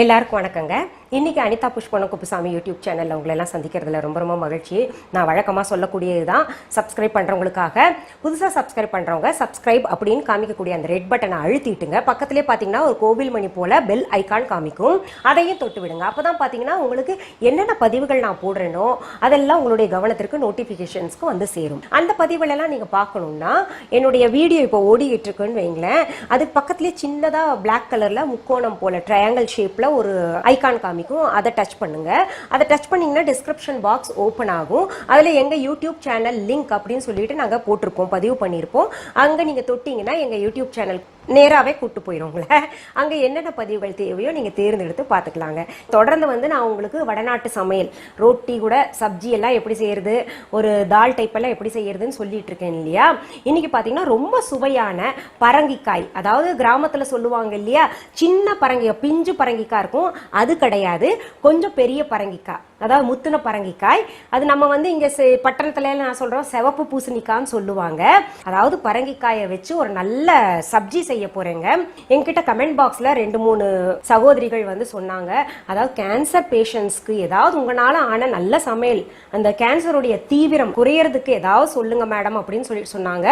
எல்லாருக்கும் வணக்கங்க. இன்னைக்கு அனிதா குப்புசாமி யூடியூப் சேனல்ல உங்களை எல்லாம் சந்திக்கிறதுல ரொம்ப ரொம்ப மகிழ்ச்சி. நான் வழக்கமா சொல்லக்கூடியதுதான், சப்ஸ்கிரைப் பண்றவங்களுக்காக. புதுசா சப்ஸ்கிரைப் பண்றவங்க சப்ஸ்கிரைப் அப்படின்னு காமிக்கக்கூடிய அந்த ரெட் பட்டனை அழுத்திட்டுங்க. பக்கத்திலே பாத்தீங்கன்னா ஒரு கோவில் மணி போல பெல் ஐக்கான் காமிக்கும், அதையும் தொட்டு விடுங்க. அப்பதான் பாத்தீங்கன்னா உங்களுக்கு என்னென்ன பதிவுகள் நான் போடுறேனோ அதெல்லாம் உங்களுடைய கவனத்திற்கு நோட்டிபிகேஷன்ஸ்க்கு வந்து சேரும். அந்த பதிவுகள் எல்லாம் நீங்க பார்க்கணும்னா என்னுடைய வீடியோ இப்போ ஓடிக்கிட்டு இருக்குன்னு வைங்களேன், அதுக்கு பக்கத்திலே சின்னதா பிளாக் கலர்ல முக்கோணம் போல ட்ரையாங்கிள் ஷேப்ல ஒரு ஐகான் காமிக்கும், அதை டச் பண்ணுங்க. அதை டச் பண்ணீங்கன்னா டிஸ்கிரிப்ஷன் பாக்ஸ் ஓபன் ஆகும். அதுல எங்க யூடியூப் சேனல் லிங்க் அப்படின்னு சொல்லிட்டு நாங்க போட்டிருப்போம், பதிவு பண்ணியிருப்போம். அங்க நீங்க தொட்டீங்கன்னா எங்க யூடியூப் சேனல் நேராவே கூட்டு போயிடும் உங்களை. அங்க என்னென்ன பதிவுகள் தேவையோ நீங்க தேர்ந்தெடுத்து பார்த்துக்கலாங்க. தொடர்ந்து வந்து நான் உங்களுக்கு வடநாட்டு சமையல், ரொட்டி கூட சப்ஜி எல்லாம் எப்படி செய்யறது, ஒரு தால் டைப் எல்லாம் எப்படி செய்யறதுன்னு சொல்லிட்டு இருக்கேன் இல்லையா. இன்னைக்கு பாத்தீங்கன்னா ரொம்ப சுவையான பரங்கிக்காய், அதாவது கிராமத்துல சொல்லுவாங்க இல்லையா, சின்ன பரங்கிக்காய், பிஞ்சு பரங்கிக்காய் இருக்கும், அது கிடையாது, கொஞ்சம் பெரிய பரங்கிக்காய், அதாவது முத்துன பரங்கிக்காய். அது நம்ம வந்து இங்க பட்டணத்துல நான் சொல்றோம் சிவப்பு பூசணிக்கான்னு சொல்லுவாங்க. அதாவது பரங்கிக்காயை வச்சு ஒரு நல்ல சப்ஜி செய்ய போறேங்க. என்கிட்ட கமெண்ட் பாக்ஸ்ல 2-3 சகோதரிகள் வந்து சொன்னாங்க, அதாவது கேன்சர் பேஷண்ட்ஸ்க்கு ஏதாவது உங்களால ஆன நல்ல சமையல், அந்த கேன்சருடைய தீவிரம் குறையறதுக்கு ஏதாவது சொல்லுங்க மேடம் அப்படின்னு சொல்லிட்டு சொன்னாங்க.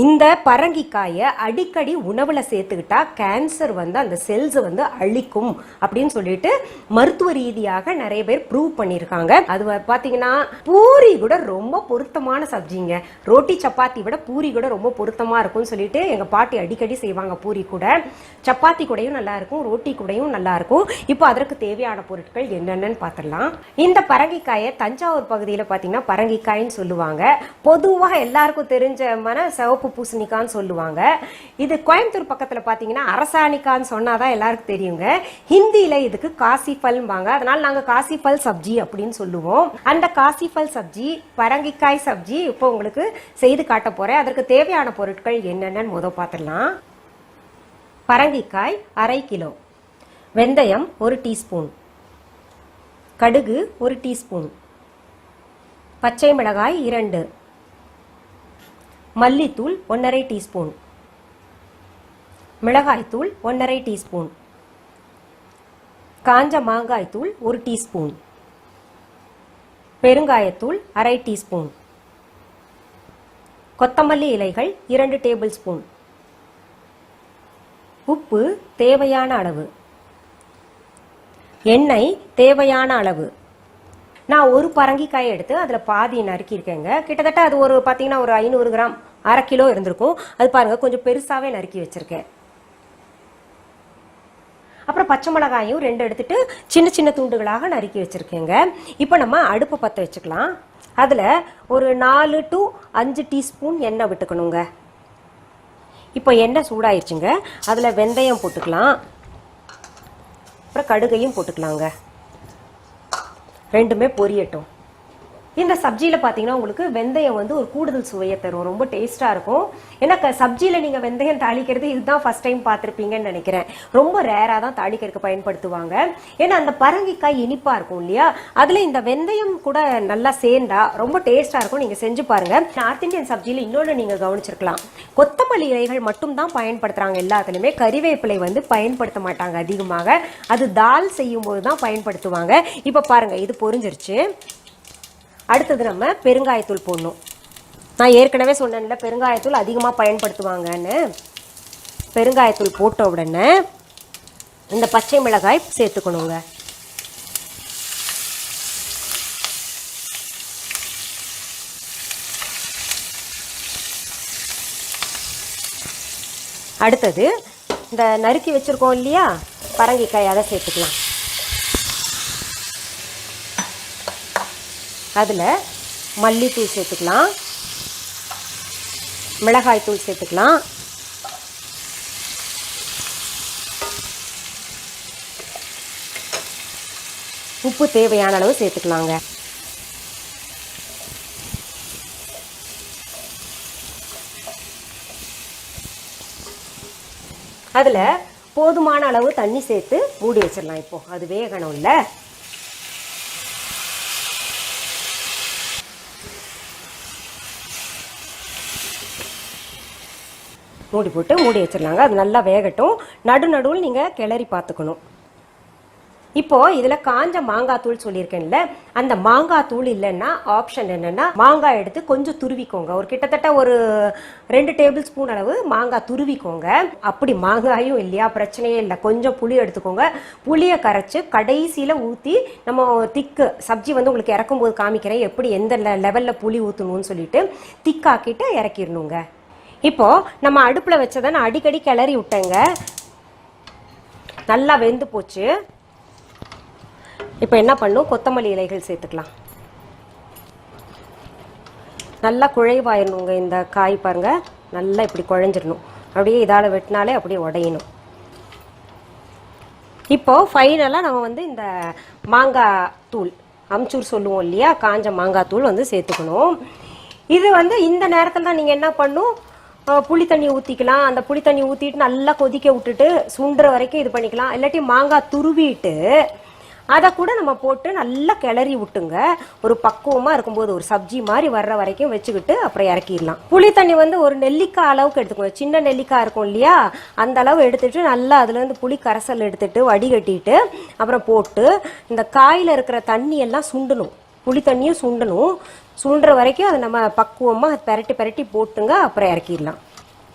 இந்த பரங்கிக்காயை அடிக்கடி உணவுல சேர்த்துக்கிட்டா கேன்சர் வந்து அந்த செல்ஸ் வந்து அழிக்கும் அப்படின்னு சொல்லிட்டு மருத்துவ ரீதியாக நிறைய பேர் ப்ரூவ் பண்ணிருக்காங்க. அது பாத்தீங்கன்னா பூரி கூட ரொம்ப பொருத்தமான சப்ஜிங்க. ரோட்டி சப்பாத்தி விட பூரி கூட ரொம்ப பொருத்தமா இருக்கும்னு சொல்லிட்டு எங்க பாட்டி அடிக்கடி செய்வாங்க. பூரி கூட சப்பாத்தி கூடயும் நல்லா இருக்கும், ரோட்டி கூடயும் நல்லா இருக்கும். இப்போ அதற்கு தேவையான பொருட்கள் என்னென்னு பார்த்துடலாம். இந்த பரங்கிக்காயை தஞ்சாவூர் பகுதியில் பாத்தீங்கன்னா பரங்கிக்காய்ன்னு சொல்லுவாங்க. பொதுவாக எல்லாருக்கும் தெரிஞ்ச சிவப்பு பூசணிக்கான்னு சொல்லுவாங்க. இது கோயம்புத்தூர் பக்கத்துல பாத்தீங்கன்னா அரசாணிக்கான்னு சொன்னாதான் எல்லாருக்கும் தெரியுங்க. ஹிந்தியில இதுக்கு காசிஃபல்பாங்க, அதனால நாங்க காசிஃபல் சப்ஜி அப்படின்னு சொல்லுவோம். அந்த காசிஃபல் சப்ஜி, பரங்கிக்காய் சப்ஜி இப்போ உங்களுக்கு செய்து காட்ட போறேன். அதற்கு தேவையான பொருட்கள் என்னென்னு முதல் பார்த்துடலாம். பரங்கிக்காய் 1/2 கிலோ, வெந்தயம் 1 டீஸ்பூன், கடுகு 1 டீஸ்பூன், பச்சை மிளகாய் 2, மல்லித்தூள் 1/2 டீஸ்பூன், மிளகாய்த்தூள் 1/2 டீஸ்பூன், காஞ்ச மாங்காய் தூள் 1 டீஸ்பூன், பெருங்காயத்தூள் 1/2 டீஸ்பூன், கொத்தமல்லி இலைகள் 2 டேபிள் ஸ்பூன், உப்பு தேவையான அளவு, எண்ணெய் தேவையான அளவு. நான் ஒரு பரங்கிக்காயை எடுத்து அதுல பாதி நறுக்கியிருக்கேங்க. கிட்டத்தட்ட அது ஒரு பாத்தீங்கன்னா ஒரு 500 கிராம், 1/2 கிலோ இருந்திருக்கும். அது பாருங்க கொஞ்சம் பெருசாவே நறுக்கி வச்சிருக்கேன். அப்புறம் பச்சை மிளகாயும் 2 எடுத்துட்டு சின்ன சின்ன துண்டுகளாக நறுக்கி வச்சிருக்கேங்க. இப்போ நம்ம அடுப்பை பற்ற வச்சுக்கலாம். அதுல ஒரு 4 to 5 டீஸ்பூன் எண்ணெய் விட்டுக்கணுங்க. இப்போ எண்ணெய் சூடாயிருச்சுங்க. அதுல வெந்தயம் போட்டுக்கலாம், அப்புறம் கடுகையும் போட்டுக்கலாங்க. ரெண்டுமே பொரியட்டும். இந்த சப்ஜியில் பார்த்தீங்கன்னா உங்களுக்கு வெந்தயம் வந்து ஒரு கூடுதல் சுவையை தரும், ரொம்ப டேஸ்ட்டாக இருக்கும். ஏன்னா சப்ஜியில் நீங்கள் வெந்தயம் தாளிக்கிறது இதுதான் ஃபர்ஸ்ட் டைம் பார்த்துருப்பீங்கன்னு நினைக்கிறேன். ரொம்ப ரேராக தான் தாளிக்கிறதுக்கு பயன்படுத்துவாங்க. ஏன்னா அந்த பரங்கிக்காய் இனிப்பாக இருக்கும் இல்லையா, அதில் இந்த வெந்தயம் கூட நல்லா சேர்ந்தா ரொம்ப டேஸ்ட்டாக இருக்கும். நீங்கள் செஞ்சு பாருங்கள். நார்த் இந்தியன் சப்ஜியில் இன்னொன்று நீங்கள் கவனிச்சிருக்கலாம், கொத்தமல்லி இலைகள் மட்டும் தான் பயன்படுத்துகிறாங்க எல்லாத்துலேயுமே. கறிவேப்பிலை வந்து பயன்படுத்த மாட்டாங்க அதிகமாக, அது தால் செய்யும்போது தான் பயன்படுத்துவாங்க. இப்போ பாருங்கள் இது பொரிஞ்சிருச்சு. அடுத்தது நம்ம பெருங்காயத்தூள் போடணும். நான் ஏற்கனவே சொன்னேன்ல பெருங்காயத்தூள் அதிகமாக பயன்படுத்துவாங்கன்னு. பெருங்காயத்தூள் போட்ட உடனே இந்த பச்சை மிளகாய் சேர்த்துக்கணுங்க. அடுத்தது இந்த நறுக்கி வச்சிருக்கோம் இல்லையா பரங்கிக்காய், அதை சேர்த்துக்கலாம். அதில் மல்லித்தூள் சேர்த்துக்கலாம், மிளகாய்த்தூள் சேர்த்துக்கலாம், உப்பு தேவையான அளவு சேர்த்துக்கலாங்க. அதில் போதுமான அளவு தண்ணி சேர்த்து மூடி வச்சிடலாம். இப்போ அது வேகணும் இல்லை. மூடி போட்டு மூடி வச்சிடலாங்க. அது நல்லா வேகட்டும். நடுவில் நீங்கள் கிளறி பார்த்துக்கணும். இப்போ இதுல காஞ்ச மாங்காய் தூள் சொல்லியிருக்கேன்ல, அந்த மாங்காய் தூள் இல்லைன்னா ஆப்ஷன் என்னன்னா மாங்காய் எடுத்து கொஞ்சம் துருவிக்கோங்க. ஒரு கிட்டத்தட்ட ஒரு 2 டேபிள் ஸ்பூன் அளவு மாங்காய் துருவிக்கோங்க. அப்படி மாங்காயும் இல்லையா, பிரச்சனையே இல்லை, கொஞ்சம் புளி எடுத்துக்கோங்க. புளியை கரைச்சு கடைசியில ஊற்றி நம்ம திக்கு சப்ஜி வந்து உங்களுக்கு இறக்கும் போது காமிக்கிறேன் எப்படி எந்த லெவல்ல புளி ஊற்றணும்னு சொல்லிட்டு திக்காக்கிட்டு இறக்கிடணுங்க. இப்போ நம்ம அடுப்புல வச்சதை நான் அடிக்கடி கிளறி விட்டேங்க. நல்லா வெந்து போச்சு. இப்போ என்ன பண்ணும், கொத்தமல்லி இலைகள் சேர்த்துக்கலாம். நல்லா குழைவாயிடணுங்க இந்த காய், பாருங்க நல்லா இப்படி குழைஞ்சிடணும். அப்படியே இதால் வெட்டினாலே அப்படியே உடையணும். இப்போ ஃபைனலாக நம்ம வந்து இந்த மாங்காய் தூள் அம்ச்சூர் சொல்லுவோம் இல்லையா, காஞ்ச மாங்காய் தூள் வந்து சேர்த்துக்கணும். இது வந்து இந்த நேரத்தில் தான் நீங்கள் என்ன பண்ணும், புளி தண்ணி ஊற்றிக்கலாம். அந்த புளி தண்ணி ஊற்றிட்டு நல்லா கொதிக்க விட்டுட்டு சுண்டுற வரைக்கும் இது பண்ணிக்கலாம். இல்லாட்டி மாங்காய் துருவிட்டு அதை கூட நம்ம போட்டு நல்லா கிளறி விட்டுங்க. ஒரு பக்குவமாக இருக்கும்போது ஒரு சப்ஜி மாதிரி வர்ற வரைக்கும் வச்சுக்கிட்டு அப்புறம் இறக்கிடலாம். புளி தண்ணி வந்து ஒரு நெல்லிக்காய் அளவுக்கு எடுத்துக்கோங்க. சின்ன நெல்லிக்காய் இருக்கும் இல்லையா, அந்த அளவு எடுத்துட்டு நல்லா அதுலேருந்து புளி கரைசல் எடுத்துட்டு வடிகட்டிட்டு அப்புறம் போட்டு இந்த காயில் இருக்கிற தண்ணி எல்லாம் சுண்டணும். புளி தண்ணியும் சுண்டணும். சுண்டுற வரைக்கும் அதை நம்ம பக்குவமாக பெரட்டி போட்டுங்க, அப்புறம் இறக்கிடலாம்.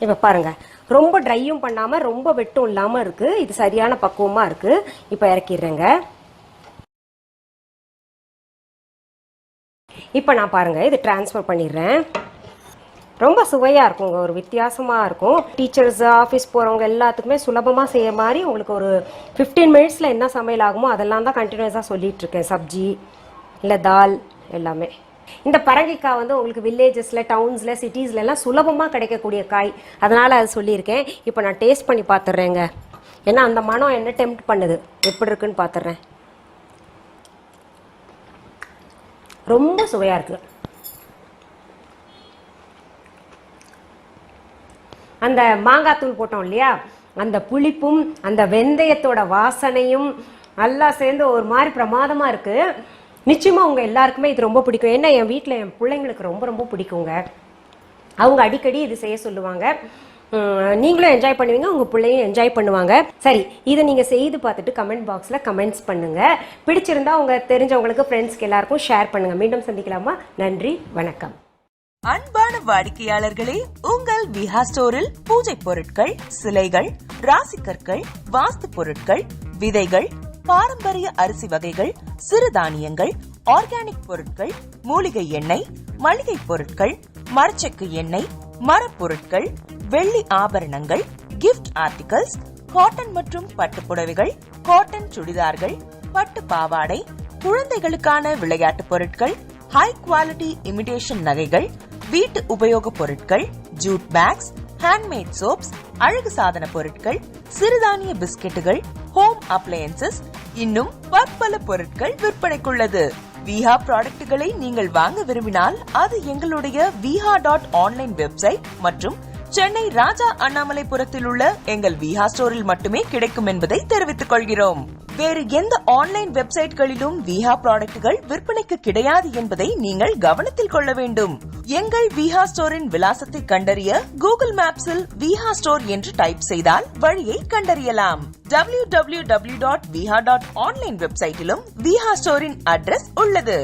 இப்போ பாருங்கள், ரொம்ப ட்ரையும் பண்ணாமல் ரொம்ப வெட்டும் இல்லாமல் இருக்குது. இது சரியான பக்குவமாக இருக்குது. இப்போ இறக்கிடுறேங்க. இப்போ நான் பாருங்கள் இது டிரான்ஸ்ஃபர் பண்ணிடுறேன். ரொம்ப சுவையாக இருக்குங்க, ஒரு வித்தியாசமாக இருக்கும். டீச்சர்ஸ், ஆஃபீஸ் போகிறவங்க எல்லாத்துக்குமே சுலபமாக செய்ய மாதிரி உங்களுக்கு ஒரு 15 மினிட்ஸில் என்ன சமையல் ஆகுமோ அதெல்லாம் தான் கண்டினியூஸாக சொல்லிகிட்ருக்கேன். சப்ஜி இல்லை தால் எல்லாமே. இந்த பரங்கிக்காய் வந்து உங்களுக்கு வில்லேஜஸில், டவுன்ஸில், சிட்டிஸ்லலாம் சுலபமாக கிடைக்கக்கூடிய காய், அதனால் அது சொல்லியிருக்கேன். இப்போ நான் டேஸ்ட் பண்ணி பார்த்துட்றேங்க. ஏன்னா அந்த மனம் என்ன டெம்ப்ட் பண்ணுது, எப்படி இருக்குன்னு பார்த்துட்றேன். ரொம்ப சுவையாக இருக்குது. அந்த மாங்காய் தூள் போட்டோம் இல்லையா, அந்த புளிப்பும் அந்த வெந்தயத்தோட வாசனையும் நல்லா சேர்ந்து ஒரு மாதிரி பிரமாதமாக இருக்குது. நிச்சயமாக உங்கள் எல்லாருக்குமே இது ரொம்ப பிடிக்கும். ஏன்னா என் வீட்டில் என் பிள்ளைங்களுக்கு ரொம்ப ரொம்ப பிடிக்குங்க. அவங்க அடிக்கடி இது செய்ய சொல்லுவாங்க. நீங்களும் என்ஜாய் பண்ணுவீங்க, உங்கள் பிள்ளையும் என்ஜாய் பண்ணுவாங்க. சரி, இதை நீங்கள் செய்து பார்த்துட்டு கமெண்ட் பாக்ஸில் கமெண்ட்ஸ் பண்ணுங்கள். பிடிச்சிருந்தா உங்கள் தெரிஞ்சவங்களுக்கு, ஃப்ரெண்ட்ஸ்க்கு எல்லாருக்கும் ஷேர் பண்ணுங்கள். மீண்டும் சந்திக்கலாமா? நன்றி, வணக்கம். அன்பான வாடிக்கையாளர்களே, உங்கள் விஹா ஸ்டோரில் பூஜை பொருட்கள், சிலைகள், ராசிக்கற்கள், வாஸ்து பொருட்கள், விதைகள், பாரம்பரிய அரிசி வகைகள், சிறுதானியங்கள், ஆர்கானிக் பொருட்கள், மூலிகை எண்ணெய், மளிகை பொருட்கள், மரச்செக்கு எண்ணெய், மரப்பொருட்கள், வெள்ளி ஆபரணங்கள், கிஃப்ட் ஆர்டிகல்ஸ், காட்டன் மற்றும் பட்டு புடவைகள், காட்டன் சுடிதார்கள், பட்டு பாவாடை, குழந்தைகளுக்கான விளையாட்டு பொருட்கள், ஹை குவாலிட்டி இமிடேஷன் நகைகள், வீட்டு உபயோக பொருட்கள், ஜூட் பேக்ஸ், ஹேண்ட்மேட் சோப்ஸ், அழகு சாதன பொருட்கள், சிறுதானிய பிஸ்கெட்டுகள், ஹோம் அப்ளையன்சஸ், இன்னும் பற்பல பொருட்கள் விற்பனைக்குள்ளது. விஹா ப்ராடக்ட்களை நீங்கள் வாங்க விரும்பினால் அது எங்களுடைய viha.online வெப்சைட் மற்றும் சென்னை ராஜா அண்ணாமலைபுரத்தில் உள்ள எங்கள் விஹா ஸ்டோரில் மட்டுமே கிடைக்கும் என்பதை தெரிவித்துக் கொள்கிறோம். வேறு எந்த ஆன்லைன் வெப்சைட்களிலும் விஹா ப்ராடக்ட்கள் விற்பனைக்கு கிடையாது என்பதை நீங்கள் கவனத்தில் கொள்ள வேண்டும். எங்கள் விஹா ஸ்டோரின் விலாசத்தை கண்டறிய கூகுள் மேப்ஸில் விஹா ஸ்டோர் என்று டைப் செய்தால் வழியை கண்டறியலாம். www.viha.online வெப்சைட்டிலும் விஹா ஸ்டோரின் அட்ரஸ் உள்ளது.